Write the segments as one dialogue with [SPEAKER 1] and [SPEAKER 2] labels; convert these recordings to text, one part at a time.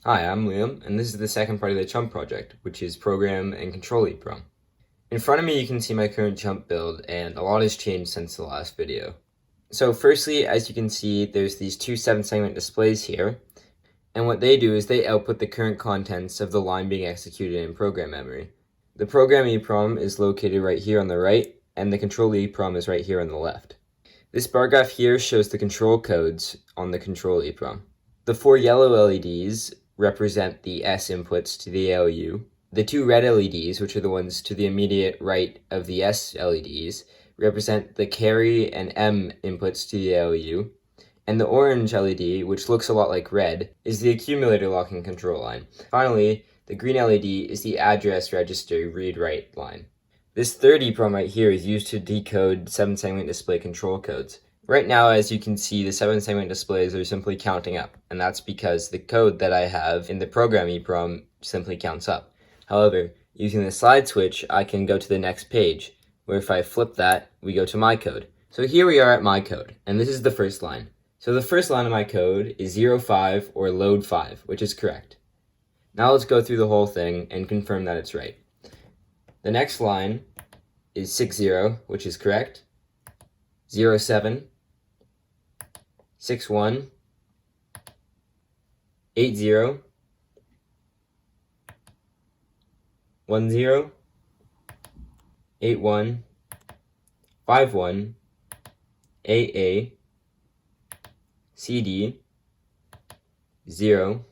[SPEAKER 1] Hi, I'm Liam, and this is the second part of the CHUMP project, which is Program and Control EEPROM. In front of me you can see my current CHUMP build, and a lot has changed since the last video. So firstly, as you can see, there's these two 7-segment displays here, and what they do is they output the current contents of the line being executed in program memory. The program EEPROM is located right here on the right, and the control EEPROM is right here on the left. This bar graph here shows the control codes on the control EEPROM. The 4 yellow LEDs represent the S inputs to the ALU. The 2 red LEDs, which are the ones to the immediate right of the S LEDs, represent the carry and M inputs to the ALU. And the orange LED, which looks a lot like red, is the accumulator locking control line. Finally, the green LED is the address register read-write line. This third EEPROM right here is used to decode 7-segment display control codes. Right now, as you can see, the 7-segment displays are simply counting up, and that's because the code that I have in the program EEPROM simply counts up. However, using the slide switch, I can go to the next page, where if I flip that, we go to my code. So here we are at my code, and this is the first line. So the first line of my code is 05 or load 5, which is correct. Now let's go through the whole thing and confirm that it's right. The next line is 60, which is correct, 07, 61, 80, 10, 81, 51, AA, CD, 0,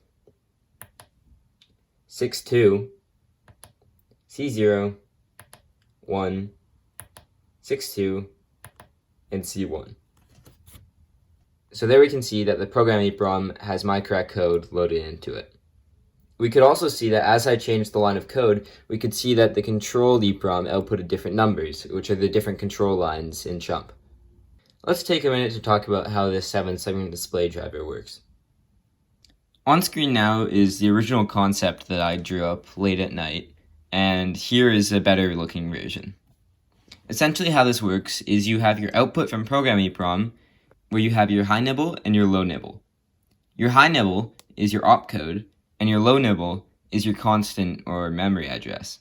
[SPEAKER 1] 62, C0, 1, 62, and C1. So there we can see that the program EEPROM has my correct code loaded into it. We could also see that as I changed the line of code, we could see that the control EEPROM outputted different numbers, which are the different control lines in CHUMP. Let's take a minute to talk about how this 7-segment display driver works. On screen now is the original concept that I drew up late at night, and here is a better looking version. Essentially how this works is you have your output from program EEPROM, where you have your high nibble and your low nibble. Your high nibble is your opcode, and your low nibble is your constant or memory address.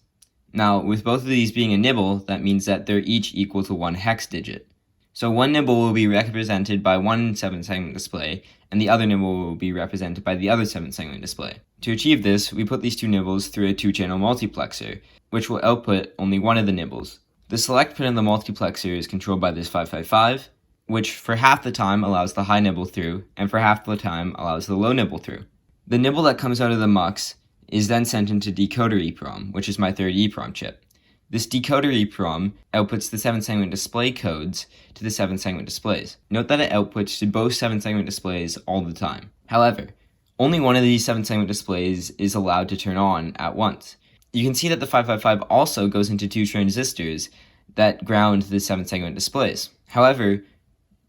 [SPEAKER 1] Now, with both of these being a nibble, that means that they're each equal to 1 hex digit. So one nibble will be represented by one 7-segment display, and the other nibble will be represented by the other 7-segment display. To achieve this, we put these two nibbles through a 2-channel multiplexer, which will output only one of the nibbles. The select pin in the multiplexer is controlled by this 555, which for half the time allows the high nibble through, and for half the time allows the low nibble through. The nibble that comes out of the mux is then sent into decoder EEPROM, which is my third EEPROM chip. This decoder EEPROM outputs the 7-segment display codes to the 7-segment displays. Note that it outputs to both 7-segment displays all the time. However, only one of these 7-segment displays is allowed to turn on at once. You can see that the 555 also goes into 2 transistors that ground the 7-segment displays. However,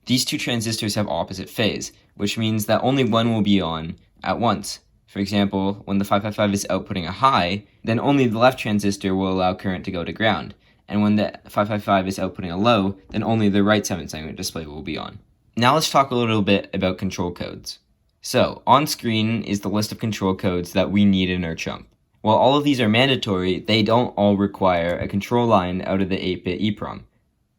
[SPEAKER 1] these 2 transistors have opposite phase, which means that only one will be on at once. For example, when the 555 is outputting a high, then only the left transistor will allow current to go to ground. And when the 555 is outputting a low, then only the right 7-segment display will be on. Now let's talk a little bit about control codes. So, on screen is the list of control codes that we need in our CHUMP. While all of these are mandatory, they don't all require a control line out of the 8-bit EEPROM.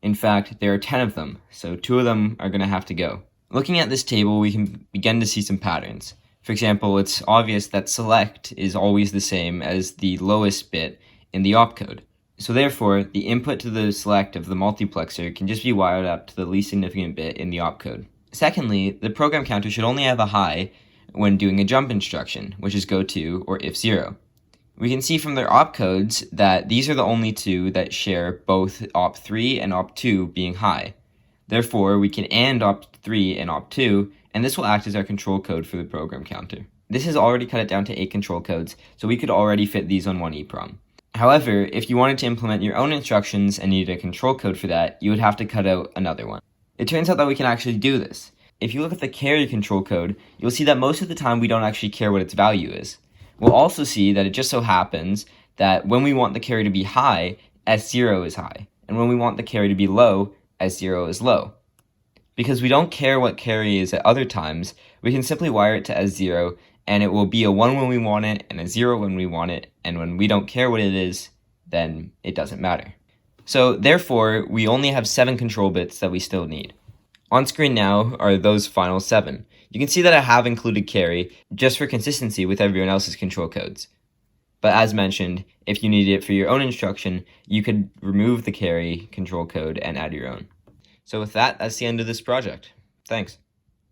[SPEAKER 1] In fact, there are 10 of them, so 2 of them are going to have to go. Looking at this table, we can begin to see some patterns. For example, it's obvious that select is always the same as the lowest bit in the opcode. So therefore, the input to the select of the multiplexer can just be wired up to the least significant bit in the opcode. Secondly, the program counter should only have a high when doing a jump instruction, which is go to or if 0. We can see from their opcodes that these are the only 2 that share both op3 and op2 being high. Therefore, we can AND op3 and op2, and this will act as our control code for the program counter. This has already cut it down to 8 control codes, so we could already fit these on one EEPROM. However, if you wanted to implement your own instructions and needed a control code for that, you would have to cut out another one. It turns out that we can actually do this. If you look at the carry control code, you'll see that most of the time we don't actually care what its value is. We'll also see that it just so happens that when we want the carry to be high, S0 is high, and when we want the carry to be low, S0 is low. Because we don't care what carry is at other times, we can simply wire it to S0 and it will be a 1 when we want it and a 0 when we want it, and when we don't care what it is, then it doesn't matter. So therefore, we only have 7 control bits that we still need. On screen now are those final 7. You can see that I have included carry just for consistency with everyone else's control codes. But as mentioned, if you need it for your own instruction, you could remove the carry control code and add your own. So with that, that's the end of this project. Thanks.